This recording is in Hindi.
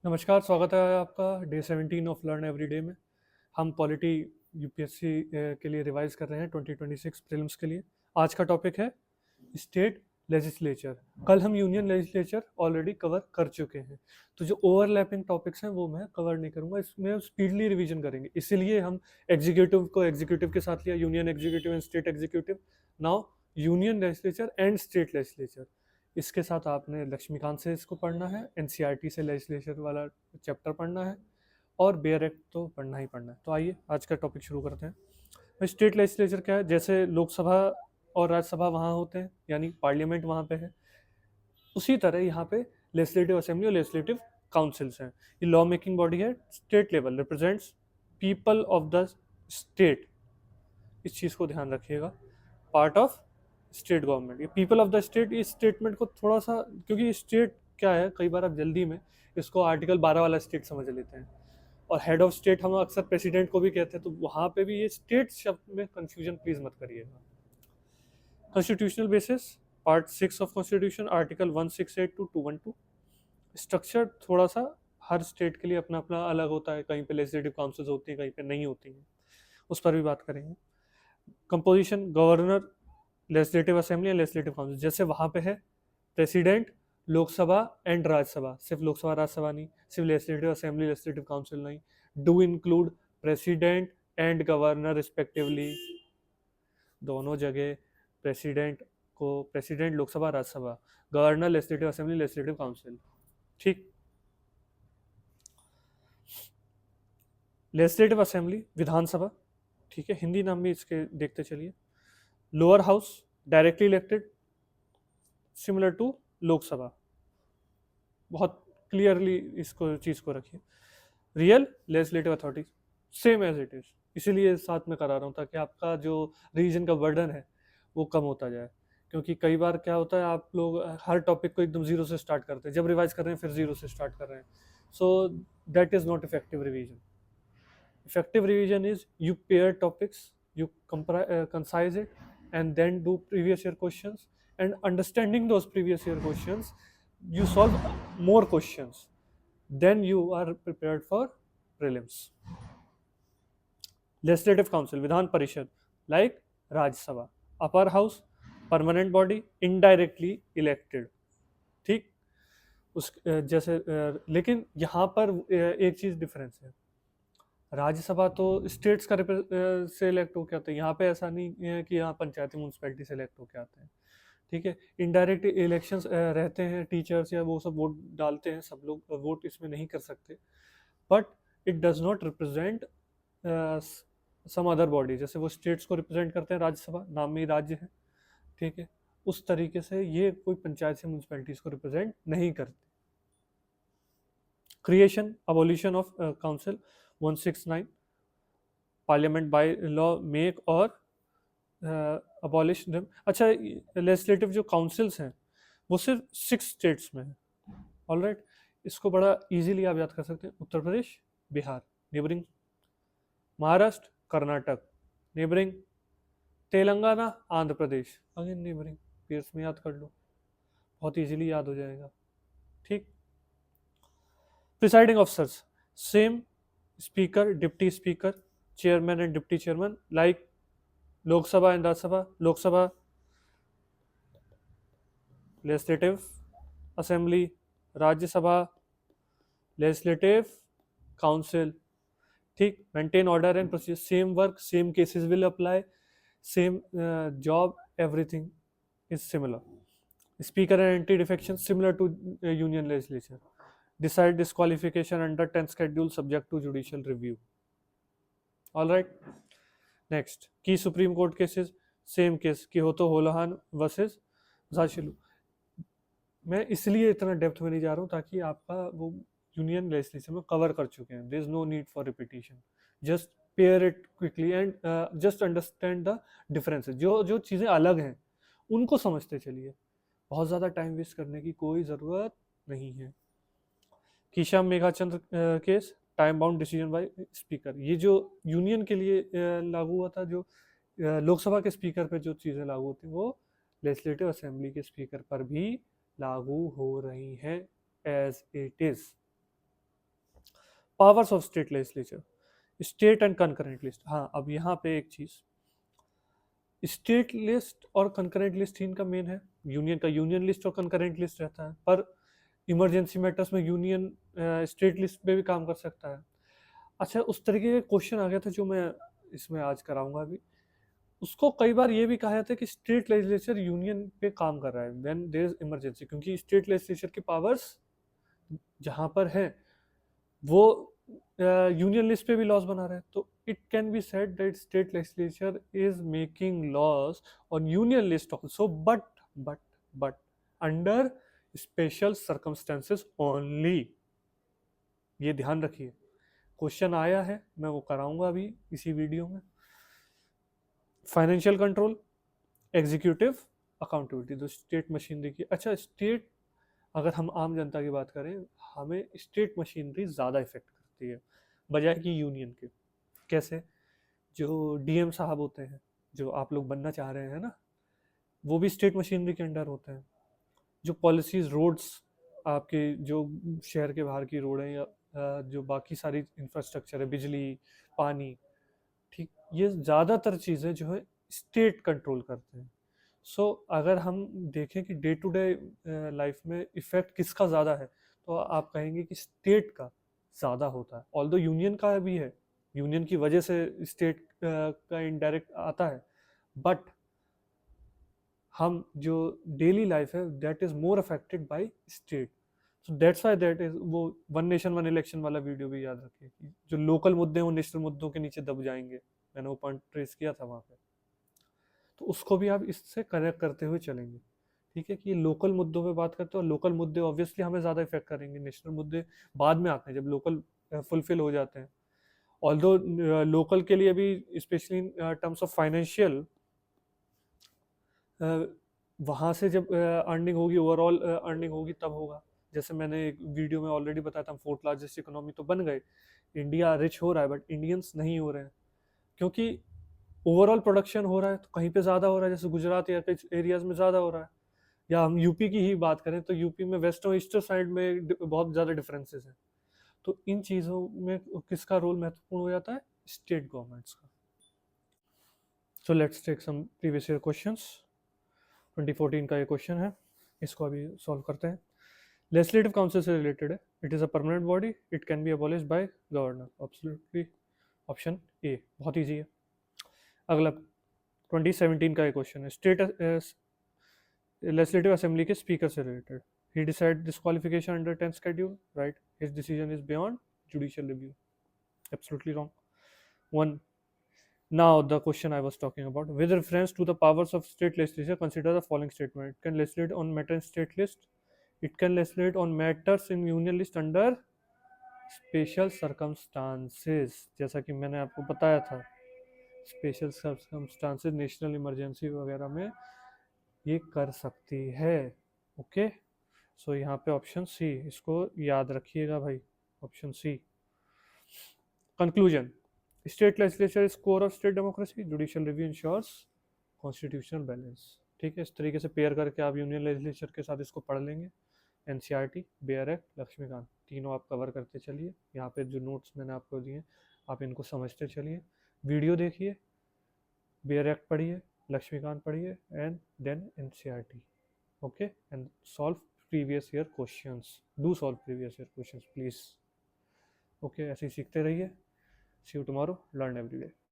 नमस्कार, स्वागत है आपका डे 17 ऑफ लर्न एवरीडे में। हम पॉलिटी यूपीएससी के लिए रिवाइज कर रहे हैं 2026 प्रीलिम्स के लिए। आज का टॉपिक है स्टेट लेजिस्लेचर। कल हम यूनियन लेजिस्लेचर ऑलरेडी कवर कर चुके हैं, तो जो ओवरलैपिंग टॉपिक्स हैं वो मैं कवर नहीं करूंगा। इसमें स्पीडली रिवीजन करेंगे, इसीलिए हम एग्जीक्यूटिव को एग्जीक्यूटिव के साथ लिया, union executive and state executive. Now union legislature and state legislature. इसके साथ आपने लक्ष्मीकांत से इसको पढ़ना है, एनसीईआरटी से लेजिस्लेचर वाला चैप्टर पढ़ना है, और बेयर एक्ट तो पढ़ना ही पढ़ना है। तो आइए आज का टॉपिक शुरू करते हैं। स्टेट लेजिस्लेचर क्या है? जैसे लोकसभा और राज्यसभा वहाँ होते हैं, यानी पार्लियामेंट वहाँ पे है, उसी तरह यहाँ पे लेजिस्लेटिव असेंबली और लेजिस्लेटिव काउंसिल्स हैं। ये लॉ मेकिंग बॉडी है, state level, represents people of the state. इस चीज़ को ध्यान रखिएगा, पार्ट ऑफ स्टेट गवर्नमेंट। ये पीपल ऑफ द स्टेट, इस स्टेटमेंट को थोड़ा सा, क्योंकि स्टेट क्या है, कई बार आप जल्दी में इसको आर्टिकल 12 वाला स्टेट समझ लेते हैं, और हेड ऑफ स्टेट हम अक्सर प्रेसिडेंट को भी कहते हैं, तो वहाँ पे भी ये स्टेट शब्द में कंफ्यूजन प्लीज मत करिएगा। Constitutional basis, part 6 of constitution, article 168 to 212। Structure थोड़ा सा हर स्टेट के लिए अपना अपना अलग होता है, कहीं पे लेजिस्लेटिव काउंसिल्स होती हैं, कहीं पे नहीं होती हैं, उस पर भी बात करेंगे। Composition, governor, legislative assembly and legislative council. जैसे वहाँ पे है प्रेसिडेंट, लोकसभा एंड राज्यसभा, सिर्फ लोकसभा राज्यसभा नहीं, सिर्फ लेजिस्लेटिव असेंबली लेजिस्लेटिव काउंसिल नहीं, do include president and governor respectively. दोनों जगह प्रेसिडेंट को president Lok Sabha Rajya Sabha, governor legislative assembly legislative council. ठीक। लेजिस्लेटिव असेंबली विधानसभा, ठीक है, हिंदी नाम भी इसके देखते चलिए। Lower house, directly elected, similar to Lok Sabha. बहुत क्लियरली इसको चीज को रखिए। Real legislative authority, same as it is, इसीलिए साथ में करा रहा हूँ ताकि आपका जो रीजन का बर्डन है वो कम होता जाए। क्योंकि कई बार क्या होता है, आप लोग हर टॉपिक को एकदम जीरो से स्टार्ट करते हैं, जब रिवाइज कर रहे हैं फिर जीरो से स्टार्ट कर रहे हैं, so that is not effective revision. Effective revision is you pair topics, you concise it, and then do previous year questions. And understanding those previous year questions, you solve more questions. Then you are prepared for prelims. Legislative Council, Vidhan Parishad, like Rajya Sabha, upper house, permanent body, indirectly elected. ठीक। उस जैसे लेकिन यहाँ पर एक चीज डिफरेंस है, राज्यसभा तो स्टेट्स का से इलेक्ट होके आते हैं, यहाँ पे ऐसा नहीं है कि यहाँ पंचायती म्यूनसिपैलिटी से इलेक्ट होके आते हैं। ठीक है, इनडायरेक्ट इलेक्शंस रहते हैं, टीचर्स या वो सब वोट डालते हैं, सब लोग वोट इसमें नहीं कर सकते, but it does not represent some other body. जैसे वो स्टेट्स को रिप्रेजेंट करते हैं, राज्यसभा नाम में ही राज्य है, ठीक है, उस तरीके से ये कोई पंचायत से म्यूनसिपैलिटीज को रिप्रेजेंट नहीं करते। Creation abolition of council 169, parliament by law make और अबॉलिश देम। अच्छा, लेजिस्लेटिव जो काउंसिल्स हैं वो सिर्फ 6 स्टेट्स में है। ऑलराइट, इसको बड़ा इजीली आप याद कर सकते हैं। Uttar Pradesh, Bihar neighbouring, Maharashtra, Karnataka neighbouring, Telangana, Andhra Pradesh again neighbouring. Pairs में याद कर लो, बहुत इजीली याद हो जाएगा। ठीक। Presiding officers same, speaker, deputy speaker, chairman and deputy chairman, like Lok Sabha and Rajya Sabha. Lok Sabha legislative assembly, Rajya Sabha legislative council. ठीक। Maintain order and procedure, same work, same cases will apply, same job, everything is similar. Speaker and anti defection similar to union legislature. Decide disqualification under 10th schedule subject to judicial review. All right. Next, key Supreme Court cases, same case Kihoto Holohan versus Zashilu। मैं इसलिए इतना डेप्थ में नहीं जा रहा हूँ ताकि आपका वो यूनियन लेजिस्लेचर में कवर कर चुके हैं, there is no need for repetition, just pair it quickly and just understand the differences. जो जो चीज़ें अलग हैं उनको समझते चलिए, बहुत ज़्यादा टाइम वेस्ट करने की कोई ज़रूरत नहीं है। Keisham Meghachandra case, time bound decision by speaker. ये जो यूनियन के लिए लागू हुआ था, जो लोकसभा के स्पीकर पे जो चीज़ें लागू होती हैं वो लेजिस्लेटिव असेंबली के स्पीकर पर भी लागू हो रही हैं as it is. Powers of state legislature, state and concurrent list. हाँ, अब यहाँ पे एक चीज, स्टेट लिस्ट और कंकरेंट लिस्ट ही इनका मेन है। यूनियन का यूनियन लिस्ट और कंकरेंट लिस्ट रहता है, पर इमरजेंसी मैटर्स में यूनियन स्टेट लिस्ट पे भी काम कर सकता है। अच्छा, उस तरीके का क्वेश्चन आ गया था जो मैं इसमें आज कराऊंगा अभी। उसको कई बार ये भी कहा जाता है कि स्टेट लेजिस्लेचर यूनियन पे काम कर रहा है व्हेन देयर इज इमरजेंसी, क्योंकि स्टेट लेजिस्लेचर की पावर्स जहाँ पर है वो यूनियन लिस्ट पे भी लॉज बना रहे हैं। तो it can be said that state legislature is making laws on union list also, but under special circumstances only. ये ध्यान रखिए, क्वेश्चन आया है, मैं वो कराऊंगा अभी इसी वीडियो में। फाइनेंशियल कंट्रोल, एग्जीक्यूटिव, अकाउंटेबिलिटी, तो स्टेट मशीनरी की। अच्छा, स्टेट, अगर हम आम जनता की बात करें, हमें स्टेट मशीनरी ज़्यादा इफेक्ट करती है बजाय कि यूनियन के। कैसे? जो डीएम साहब होते हैं, जो आप लोग बनना चाह रहे हैं ना, वो भी स्टेट मशीनरी के अंडर होते हैं। जो पॉलिसीज, रोड्स, आपके जो शहर के बाहर की रोड हैं, या जो बाकी सारी इंफ्रास्ट्रक्चर है, बिजली, पानी, ठीक, ये ज़्यादातर चीज़ें जो है स्टेट कंट्रोल करते हैं। सो अगर हम देखें कि डे टू डे लाइफ में इफेक्ट किसका ज़्यादा है, तो आप कहेंगे कि स्टेट का ज़्यादा होता है। ऑल्दो यूनियन का भी है, यूनियन की वजह से स्टेट का इनडायरेक्ट आता है, बट हम जो डेली लाइफ है that is more affected by state. So that's why that is वो वन नेशन वन इलेक्शन वाला वीडियो भी याद रखिए कि जो लोकल मुद्दे हैं वो नेशनल मुद्दों के नीचे दब जाएंगे। मैंने वो पॉइंट ट्रेस किया था वहाँ पे, तो उसको भी आप इससे कनेक्ट करते हुए चलेंगे। ठीक है, कि ये लोकल मुद्दों पे बात करते हैं, और लोकल मुद्दे ऑब्वियसली हमें ज़्यादा इफेक्ट करेंगे, नेशनल मुद्दे बाद में आते हैं जब लोकल फुलफिल हो जाते हैं। ऑल्दो लोकल के लिए भी specially in terms of financial, वहाँ से जब अर्निंग होगी, ओवरऑल अर्निंग होगी, तब होगा। जैसे मैंने एक वीडियो में ऑलरेडी बताया था, हम फोर्थ लार्जेस्ट इकोनॉमी तो बन गए, इंडिया रिच हो रहा है, बट इंडियंस नहीं हो रहे हैं, क्योंकि ओवरऑल प्रोडक्शन हो रहा है तो कहीं पे ज़्यादा हो रहा है, जैसे गुजरात या एरियाज में ज़्यादा हो रहा है। या हम यूपी की ही बात करें तो यूपी में वेस्ट और ईस्टर्न साइड में बहुत ज़्यादा डिफरेंसेस हैं। तो इन चीज़ों में किसका रोल महत्वपूर्ण हो जाता है? स्टेट गवर्नमेंट्स का। So let's take some previous year questions. 2014 का ये क्वेश्चन है, इसको अभी सॉल्व करते हैं। लेजिस्लेटिव काउंसिल से रिलेटेड है। It is a permanent body, it can be abolished by governor. Absolutely option A, बहुत ईजी है। अगला 2017 का ये क्वेश्चन है, स्टेट लेजिस्लेटिव असेंबली के स्पीकर से related. He decide disqualification under 10th schedule, right? His decision is beyond judicial review. Absolutely wrong. One, now the question I was talking about, with reference to the powers of state legislature, consider the following statement. It can legislate on matter in state list, it can legislate on matters in union list under special circumstances। जैसा कि मैंने आपको बताया था, स्पेशल सर्कमस्टांसेस, नेशनल इमरजेंसी वगैरह में ये कर सकती है। ओके, सो यहाँ पे ऑप्शन सी, इसको याद रखिएगा भाई, option C. Conclusion, state legislature is core of state democracy, judicial review ensures constitutional balance. ठीक है, इस तरीके से पेयर करके आप यूनियन लेजिस्लेचर के साथ इसको पढ़ लेंगे। एनसीईआरटी, बेयर एक्ट, लक्ष्मीकांत, तीनों आप कवर करते चलिए। यहाँ पे जो नोट्स मैंने आपको दिए आप इनको समझते चलिए, वीडियो देखिए, बेयर एक्ट पढ़िए, लक्ष्मीकांत पढ़िए, and then NCERT. Okay, and solve previous year questions, do solve previous year questions please. Okay, ऐसे ही सीखते रहिए। See you tomorrow, learn every day.